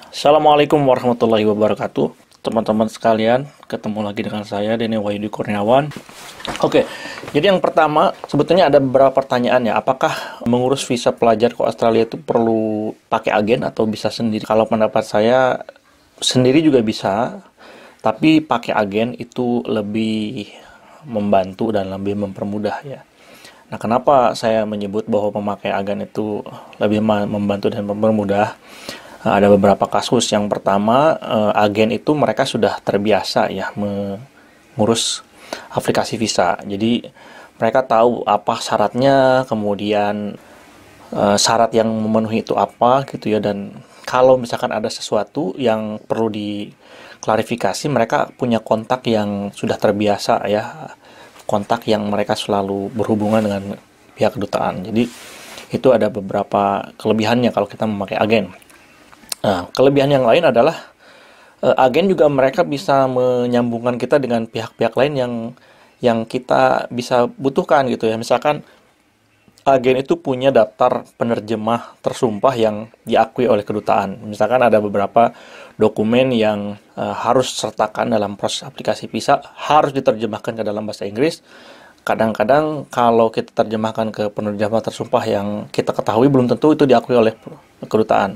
Assalamualaikum warahmatullahi wabarakatuh. Teman-teman sekalian, ketemu lagi dengan saya Denny Wahyudi Kurniawan. Oke, jadi yang pertama sebetulnya ada beberapa pertanyaan ya. Apakah mengurus visa pelajar ke Australia itu perlu pakai agen atau bisa sendiri? Kalau pendapat saya sendiri juga bisa, tapi pakai agen itu lebih membantu dan lebih mempermudah ya. Nah, kenapa saya menyebut bahwa memakai agen itu lebih membantu dan mempermudah? Ada beberapa kasus. Yang pertama, agen itu mereka sudah terbiasa ya mengurus aplikasi visa. Jadi mereka tahu apa syaratnya, kemudian syarat yang memenuhi itu apa gitu ya. Dan kalau misalkan ada sesuatu yang perlu diklarifikasi, mereka punya kontak yang sudah terbiasa ya, kontak yang mereka selalu berhubungan dengan pihak kedutaan. Jadi itu ada beberapa kelebihannya kalau kita memakai agen. Nah, kelebihan yang lain adalah agen juga mereka bisa menyambungkan kita dengan pihak-pihak lain yang kita bisa butuhkan gitu ya. Misalkan agen itu punya daftar penerjemah tersumpah yang diakui oleh kedutaan. Misalkan ada beberapa dokumen yang harus sertakan dalam proses aplikasi visa, harus diterjemahkan ke dalam bahasa Inggris. Kadang-kadang kalau kita terjemahkan ke penerjemah tersumpah yang kita ketahui belum tentu itu diakui oleh kedutaan.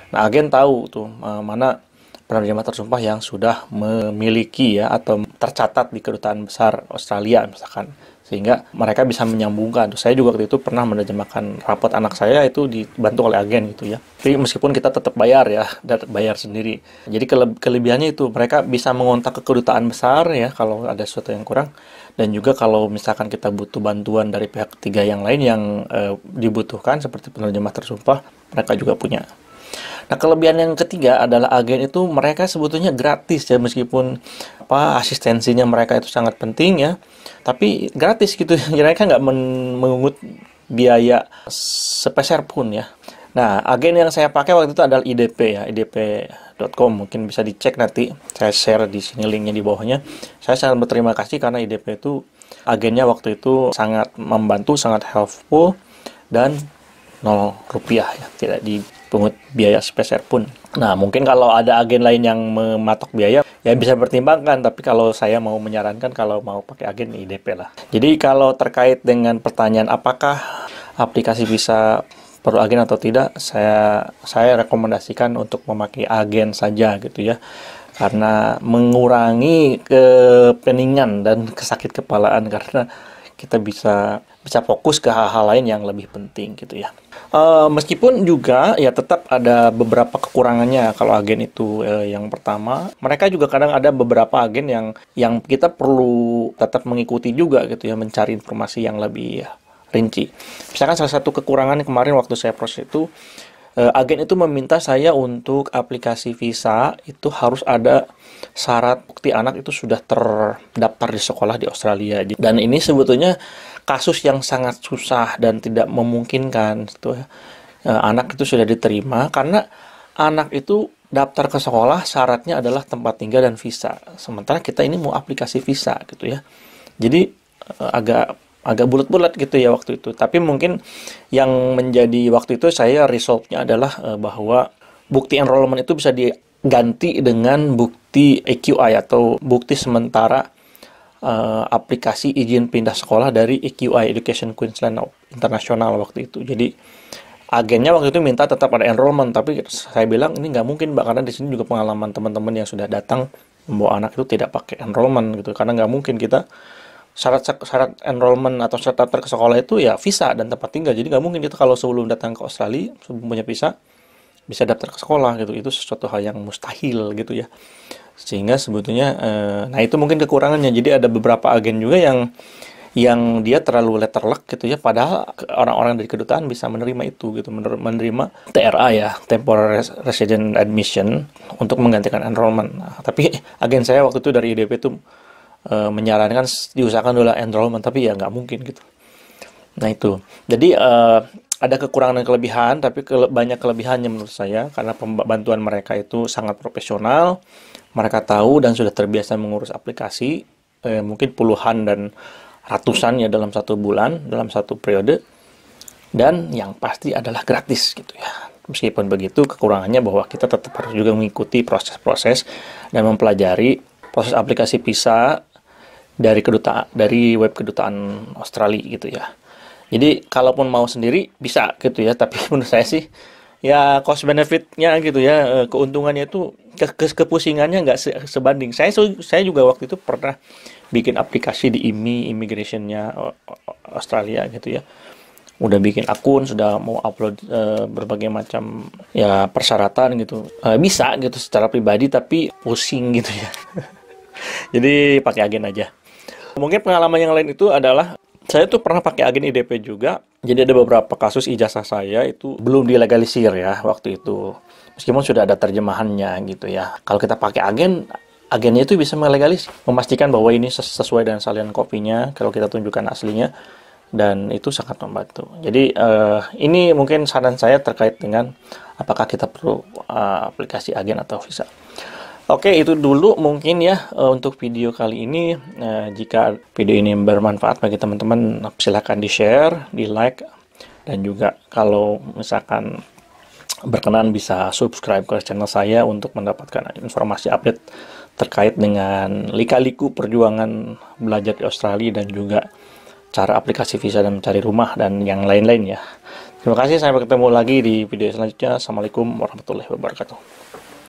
Nah, agen tahu tuh mana penerjemah tersumpah yang sudah memiliki ya atau tercatat di kedutaan besar Australia misalkan, sehingga mereka bisa menyambungkan. Saya juga waktu itu pernah menerjemahkan rapot anak saya, itu dibantu oleh agen gitu ya. Tapi meskipun kita tetap bayar ya, dan bayar sendiri. Jadi kelebihannya itu mereka bisa mengontak ke kedutaan besar ya kalau ada sesuatu yang kurang, dan juga kalau misalkan kita butuh bantuan dari pihak ketiga yang lain yang dibutuhkan seperti penerjemah tersumpah, mereka juga punya. Nah, kelebihan yang ketiga adalah agen itu mereka sebetulnya gratis ya, meskipun asistensinya mereka itu sangat penting ya, tapi gratis gitu. Mereka nggak mengungut biaya sepeser pun ya. Nah, agen yang saya pakai waktu itu adalah IDP ya, idp.com, mungkin bisa dicek nanti. Saya share di sini linknya di bawahnya. Saya sangat berterima kasih karena IDP itu agennya waktu itu sangat membantu, sangat helpful, dan 0 rupiah ya, tidak dipungut biaya sepeser pun. Nah, mungkin kalau ada agen lain yang mematok biaya ya bisa pertimbangkan, tapi kalau saya mau menyarankan kalau mau pakai agen IDP lah. Jadi kalau terkait dengan pertanyaan apakah aplikasi visa perlu agen atau tidak, saya rekomendasikan untuk memakai agen saja gitu ya. Karena mengurangi kepeningan dan kesakit kepalaan, karena kita bisa fokus ke hal-hal lain yang lebih penting gitu ya. Meskipun juga ya tetap ada beberapa kekurangannya kalau agen itu. Yang pertama, mereka juga kadang ada beberapa agen yang kita perlu tetap mengikuti juga gitu ya, mencari informasi yang lebih rinci. Misalkan salah satu kekurangan kemarin waktu saya proses itu, agen itu meminta saya untuk aplikasi visa itu harus ada syarat bukti anak itu sudah terdaftar di sekolah di Australia. Dan ini sebetulnya kasus yang sangat susah dan tidak memungkinkan gitu ya. Anak itu sudah diterima karena anak itu daftar ke sekolah syaratnya adalah tempat tinggal dan visa. Sementara kita ini mau aplikasi visa gitu ya. Jadi agak bulat-bulat gitu ya waktu itu. Tapi mungkin yang menjadi waktu itu saya resolve-nya adalah bahwa bukti enrollment itu bisa diganti dengan bukti EQI atau bukti sementara aplikasi izin pindah sekolah dari EQI, Education Queensland International waktu itu. Jadi agennya waktu itu minta tetap ada enrollment, tapi saya bilang ini nggak mungkin Mbak, karena di sini juga pengalaman teman-teman yang sudah datang membawa anak itu tidak pakai enrollment gitu, karena nggak mungkin kita syarat enrollment atau syarat daftar ke sekolah itu ya visa dan tempat tinggal. Jadi nggak mungkin kita kalau sebelum datang ke Australia, sebelum punya visa, bisa daftar ke sekolah gitu. Itu sesuatu hal yang mustahil gitu ya. Sehingga sebetulnya, nah itu mungkin kekurangannya. Jadi ada beberapa agen juga yang dia terlalu letterluck gitu ya. Padahal orang-orang dari kedutaan bisa menerima itu gitu, menerima TRA ya, Temporary Resident Admission, untuk menggantikan enrollment. Nah, tapi agen saya waktu itu dari IDP itu menyarankan diusahakan dulu enrollment, tapi ya nggak mungkin gitu. Nah itu, jadi ada kekurangan dan kelebihan, tapi banyak kelebihannya menurut saya, karena bantuan mereka itu sangat profesional, mereka tahu dan sudah terbiasa mengurus aplikasi, mungkin puluhan dan ratusan ya dalam satu bulan, dalam satu periode, dan yang pasti adalah gratis gitu ya. Meskipun begitu, kekurangannya bahwa kita tetap harus juga mengikuti proses-proses dan mempelajari proses aplikasi visa dari web kedutaan Australia gitu ya. Jadi kalaupun mau sendiri bisa gitu ya, tapi menurut saya sih ya cost benefitnya gitu ya, keuntungannya itu kepusingannya nggak sebanding. Saya juga waktu itu pernah bikin aplikasi di immigrationnya Australia gitu ya. Udah bikin akun, sudah mau upload berbagai macam ya persyaratan gitu. Bisa gitu secara pribadi tapi pusing gitu ya. Jadi pakai agen aja. Mungkin pengalaman yang lain itu adalah saya tuh pernah pakai agen IDP juga. Jadi ada beberapa kasus ijazah saya itu belum dilegalisir ya waktu itu. Meskipun sudah ada terjemahannya gitu ya. Kalau kita pakai agen, agennya itu bisa melegalisir, memastikan bahwa ini sesuai dengan salinan kopinya kalau kita tunjukkan aslinya. Dan itu sangat membantu. Jadi ini mungkin saran saya terkait dengan apakah kita perlu aplikasi agen atau visa. Oke, itu dulu mungkin ya untuk video kali ini. Jika video ini bermanfaat bagi teman-teman, silakan di-share, di-like, dan juga kalau misalkan berkenan bisa subscribe ke channel saya untuk mendapatkan informasi update terkait dengan lika-liku perjuangan belajar di Australia dan juga cara aplikasi visa dan mencari rumah dan yang lain-lain ya. Terima kasih, sampai ketemu lagi di video selanjutnya. Assalamualaikum warahmatullahi wabarakatuh.